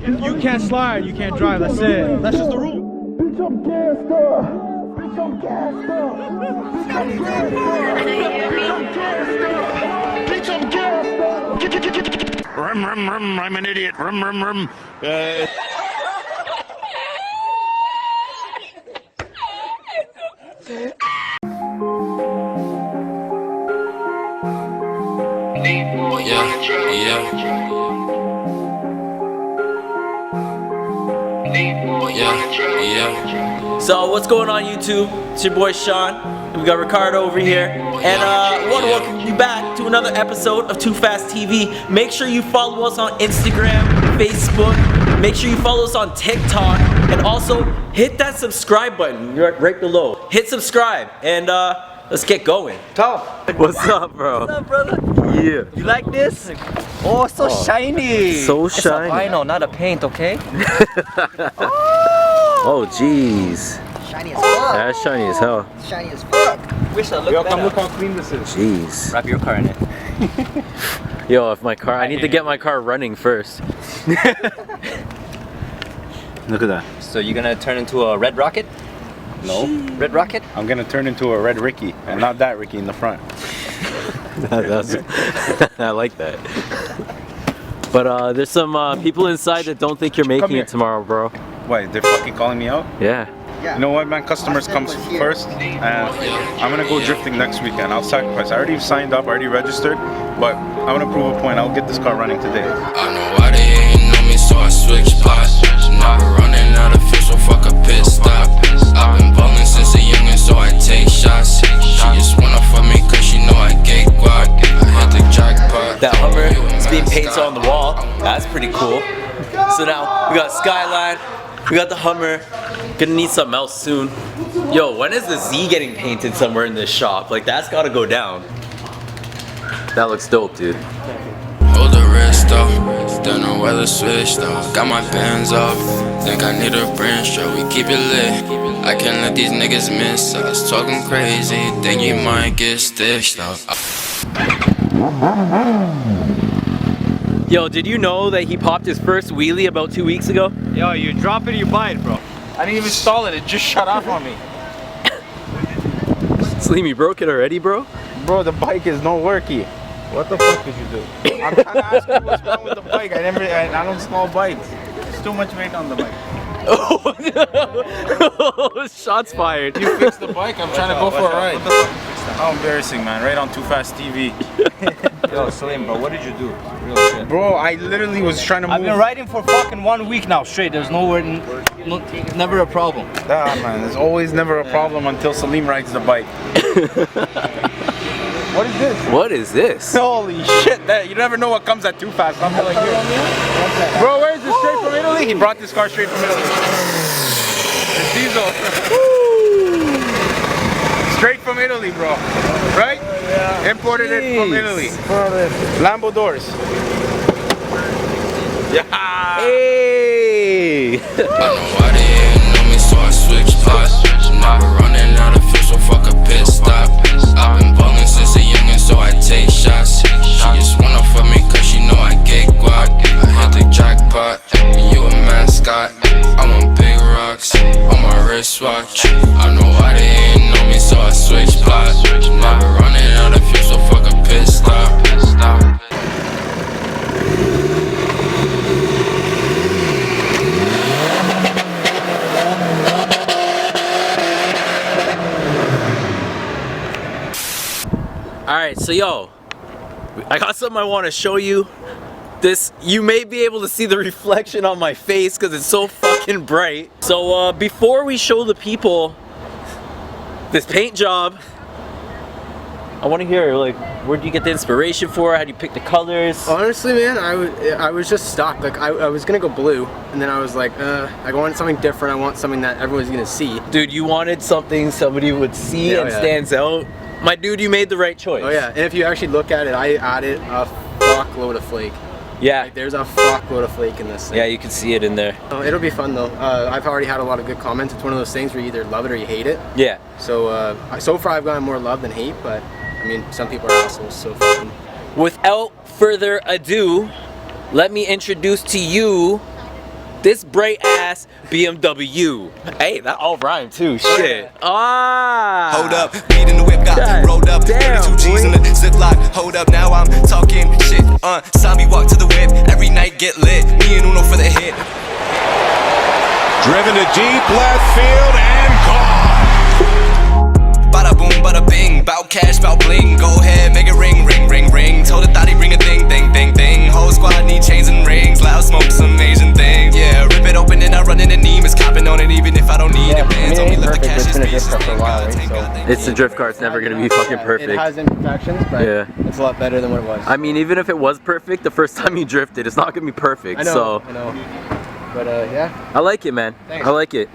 If you can't slide, you can't drive. That's it. That's just the rule. Bitch, I'm gassed up. Bitch, I'm gassed up. Bitch, I'm gassed up. Bitch, I'm gassed up. Rum, rum, rum, I'm an idiot. Rum, rum, rum. So what's going on YouTube? It's your boy Sean, and we got Ricardo over here, and I want to welcome you back to another episode of TooFast TV. Make sure you follow us on Instagram, Facebook, make sure you follow us on TikTok, and also hit that subscribe button right below. Hit subscribe, and let's get going. Tom, What's up, bro? what's up, brother? Yeah. You like this? Oh, so shiny. So shiny. It's a vinyl, not a paint, okay? Oh, jeez. Shiny as fuck. That's shiny as hell. Shiny as fuck. Wish I looked better. Look how clean this is. Jeez. Wrap your car in it. Yo, if my car, I need to get my car running first. Look at that. So you're gonna turn into a red rocket? No. Red rocket? I'm gonna turn into a red Ricky, and not that Ricky in the front. I like that. But there's some people inside that don't think you're making it tomorrow, bro. Wait, they're fucking calling me out? Yeah. You know what, man? Customers comes first, and I'm gonna go drifting next weekend. I'll sacrifice. I already signed up, already registered, but I wanna prove a point. I'll get this car running today. I know why they ain't know me, so I switch spots. Now we're running out of fuel, so fuck a pit stop. I've been ballin' since a youngin', so I take shots. She just wanna fuck me cause she know I get guac. I hit the jackpot. That Hummer is being painted on the wall. That's pretty cool. So now we got Skyline, we got the Hummer. Gonna need something else soon. Yo, when is the Z getting painted somewhere in this shop? Like, that's gotta go down. That looks dope, dude. Hold the wrist off, don't know where the switch though. Got my pants off, think I need a brain stroke. We keep it lit, I can't let these niggas miss us. Talking crazy, think you might get stitched up. Yo, did you know that he popped his first wheelie about 2 weeks ago? Yo, you drop it, you buy it, bro. I didn't even install it. It just shut off on me. Slim, you broke it already, bro? Bro, the bike is no worky. What the fuck did you do? I'm trying to ask you what's wrong with the bike. I don't install bikes. There's too much weight on the bike. Oh, no. Shots fired. You fix the bike, I'm trying to go for a ride. How embarrassing, man. Right on TooFast TV. Yo, Slim, bro, what did you do? Real shit. Bro, I literally was trying to move. I've been riding for fucking 1 week now straight. There's never a problem. Nah, man, there's always never a problem until Salim rides the bike. What is this? What is this? Holy shit, you never know what comes at TooFast. I'm telling you. Bro, where is this? Straight from Italy? He brought this car straight from Italy. It's diesel. Straight from Italy, bro. Right? Yeah. Imported it from Italy. Lambo doors. Yeah. Hey! I know why they ain't know me, so I switch spots. Now we're running out of fuel, so fuck a pit stop. I've been ballin' since a youngin', so I take shots. She just wanna fuck me cause she know I get guac. I hit the jackpot, you a mascot. I want big rocks on my wristwatch. I know why they ain't know me, so I switch spots. Now we're running out of fuel, so fuck a pit stop. Alright, so yo, I got something I want to show you. This, you may be able to see the reflection on my face because it's so fucking bright. So before we show the people this paint job, I want to hear, like, where do you get the inspiration for? How do you pick the colors? Honestly, man, I was just stuck. Like, I was gonna go blue, and then I was like, I wanted something different. I want something that everyone's gonna see. Dude, you wanted something somebody would see and stands out. My dude, you made the right choice. Oh yeah, and if you actually look at it, I added a fuckload of flake. Yeah. Like, there's a fuckload of flake in this thing. Yeah, you can see it in there. It'll be fun though. I've already had a lot of good comments. It's one of those things where you either love it or you hate it. Yeah. So so far I've gotten more love than hate, but I mean, some people are assholes, so fucking. Without further ado, let me introduce to you this bright ass BMW. Hey, that all rhymed too. Shit. Ah. Hold up, weed in the whip, got God rolled up. damn, 32 G's in the ziplock. Hold up, now I'm talking shit. Saw me walk to the whip, every night get lit. Me and Uno for the hit. Driven to deep left field and gone. Bada boom, bada bing, bout cash, bout bling. Go ahead, make it ring, ring, ring, ring. Told the thought he'd bring a ding, ding, ding, ding. Whole squad need chains and rings. Loud smoke, some Asian things. Yeah, rip it open and I run in the Nemus. Copping on it even if I don't need it. Bands on me, let the cash is pieces. It's the drift car. It's never gonna be fucking perfect. It has imperfections, but Yeah. it's a lot better than what it was. I mean, even if it was perfect, the first time you drifted, it's not gonna be perfect. I know, So I know. But yeah. I like it, man. Thanks. I like it.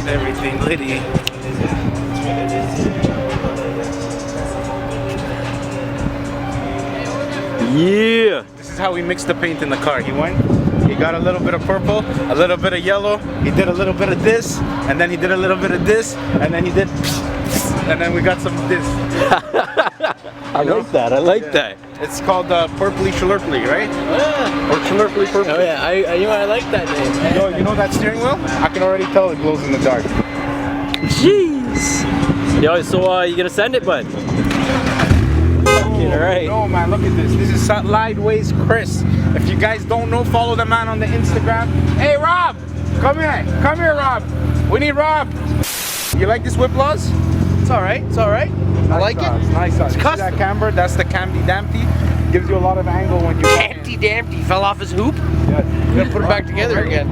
Everything litty. Yeah. This is how we mixed the paint in the car. He got a little bit of purple, a little bit of yellow, he did a little bit of this, and then he did a little bit of this, and then he did, and then we got some of this. I like that. I like that. It's called Purpley Schlurpley, right? Yeah. Or Schlurpley Purpley. Oh yeah, I like that name. You know that steering wheel? I can already tell it glows in the dark. Jeez. Yo, so you gonna send it, bud? All right. No, man, look at this. This is Sideways Chris. If you guys don't know, follow the man on the Instagram. Hey, Rob, come here. Come here, Rob. We need Rob. You like this whiplaws? It's all right. It's all right. I like it. It's nice. It's See custom. that camber? That's the Camdy Dampty. Gives you a lot of angle when you. Empty Dampty fell off his hoop. Yeah. I'm gonna put it back together again.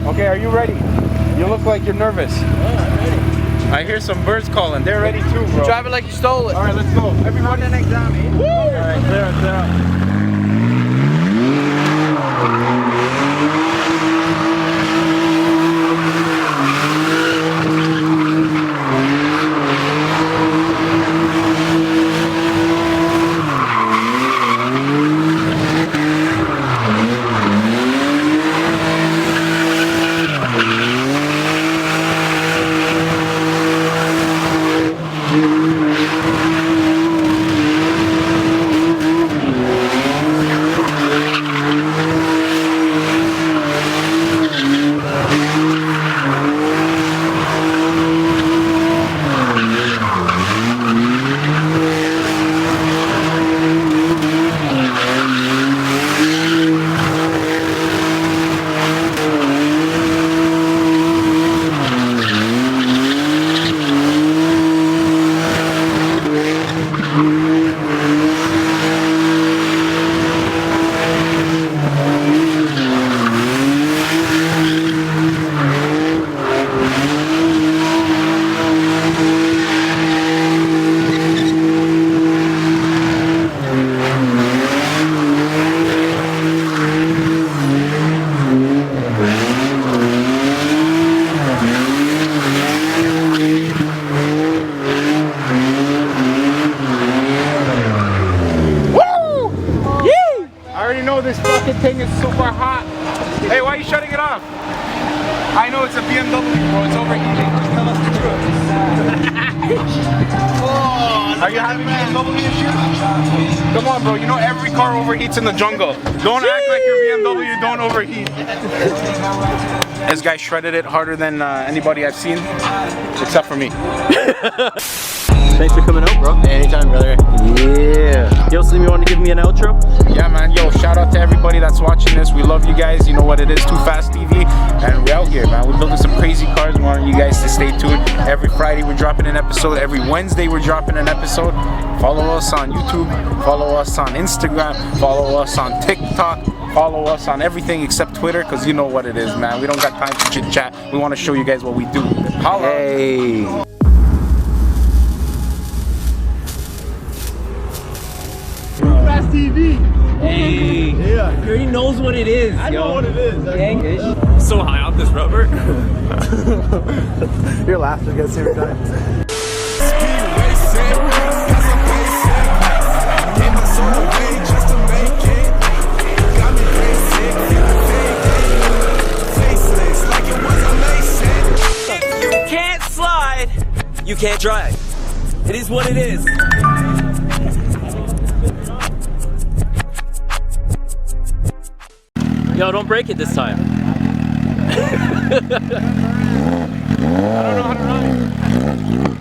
Okay, are you ready? You look like you're nervous. I'm ready. I hear some birds calling. They're ready too, bro. Drive it like you stole it. All right, let's go. Everybody an exam. Woo! All right, clear up, clear up. This fucking thing is super hot. Hey, why are you shutting it off? I know it's a BMW, bro. It's overheating. Just tell us the truth. Are you having BMW issues? Come on, bro. You know every car overheats in the jungle. Don't act like your BMW don't overheat. This guy shredded it harder than anybody I've seen, except for me. Thanks for coming out, bro. Anytime, brother. Yeah. Yo, Slim, you want to give me an outro? Yeah, man. Yo, shout out to everybody that's watching this. We love you guys. You know what it is, TooFast TV. And we're out here, man. We're building some crazy cars. We want you guys to stay tuned. Every Friday, we're dropping an episode. Every Wednesday, we're dropping an episode. Follow us on YouTube. Follow us on Instagram. Follow us on TikTok. Follow us on everything except Twitter, because you know what it is, man. We don't got time to chit chat. We want to show you guys what we do. Holla. Hey. TooFast TV. Hey. Yeah. He already knows what it is. I know what it is. Yankish. So high off this rubber. Your laughter gets every time. You can't slide. You can't drive. It is what it is. No, don't break it this time. I don't know how to ride.